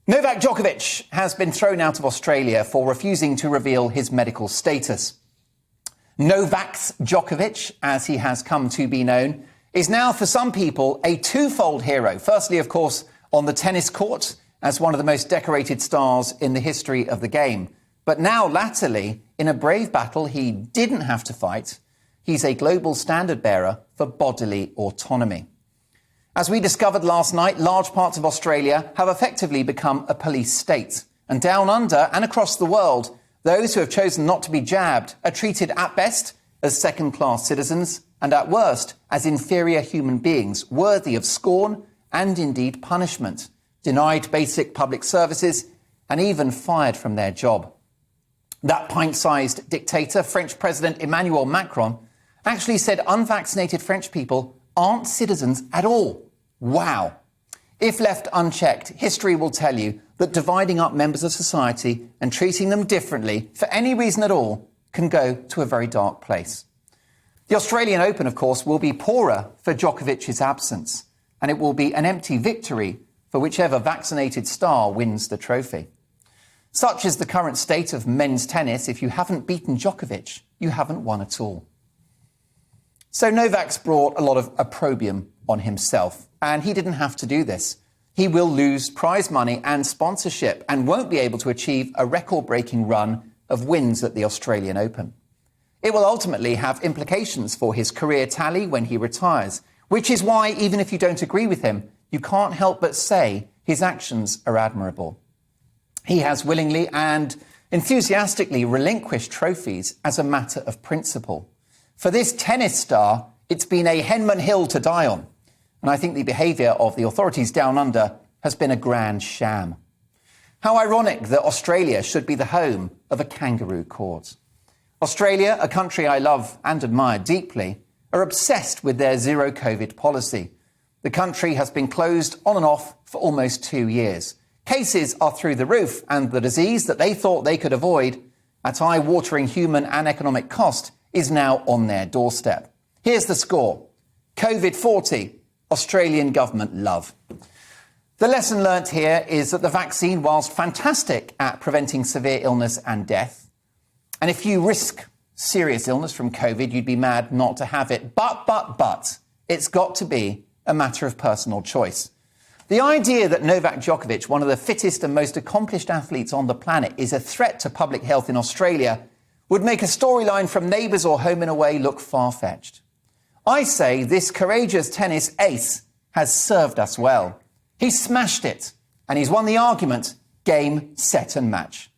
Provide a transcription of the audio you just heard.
Novak Djokovic has been thrown out of Australia for refusing to reveal his medical status. Novak Djokovic, as he has come to be known, is now for some people a twofold hero. Firstly, of course, on the tennis court as one of the most decorated stars in the history of the game. But now, latterly, in a brave battle he didn't have to fight, he's a global standard bearer for bodily autonomy. As we discovered last night, large parts of Australia have effectively become a police state. And down under and across the world, those who have chosen not to be jabbed are treated at best as second-class citizens and at worst as inferior human beings, worthy of scorn and indeed punishment, denied basic public services and even fired from their job. That pint-sized dictator, French President Emmanuel Macron, actually said unvaccinated French people aren't citizens at all. Wow. If left unchecked, history will tell you that dividing up members of society and treating them differently for any reason at all can go to a very dark place. The Australian Open, of course, will be poorer for Djokovic's absence, and it will be an empty victory for whichever vaccinated star wins the trophy. Such is the current state of men's tennis. If you haven't beaten Djokovic, you haven't won at all. So Novak's brought a lot of opprobrium on himself, and he didn't have to do this. He will lose prize money and sponsorship and won't be able to achieve a record-breaking run of wins at the Australian Open. It will ultimately have implications for his career tally when he retires, which is why, even if you don't agree with him, you can't help but say his actions are admirable. He has willingly and enthusiastically relinquished trophies as a matter of principle. For this tennis star, it's been a Henman Hill to die on. And I think the behaviour of the authorities down under has been a grand sham. How ironic that Australia should be the home of a kangaroo court. Australia, a country I love and admire deeply, are obsessed with their zero-COVID policy. The country has been closed on and off for almost 2 years. Cases are through the roof, and the disease that they thought they could avoid at eye-watering human and economic cost is now on their doorstep. Here's the score. COVID 40, Australian government love. The lesson learnt here is that the vaccine, whilst fantastic at preventing severe illness and death, and if you risk serious illness from COVID, you'd be mad not to have it. But, it's got to be a matter of personal choice. The idea that Novak Djokovic, one of the fittest and most accomplished athletes on the planet, is a threat to public health in Australia would make a storyline from Neighbours or Home and Away look far-fetched. I say this courageous tennis ace has served us well. He's smashed it, and he's won the argument, game, set and match.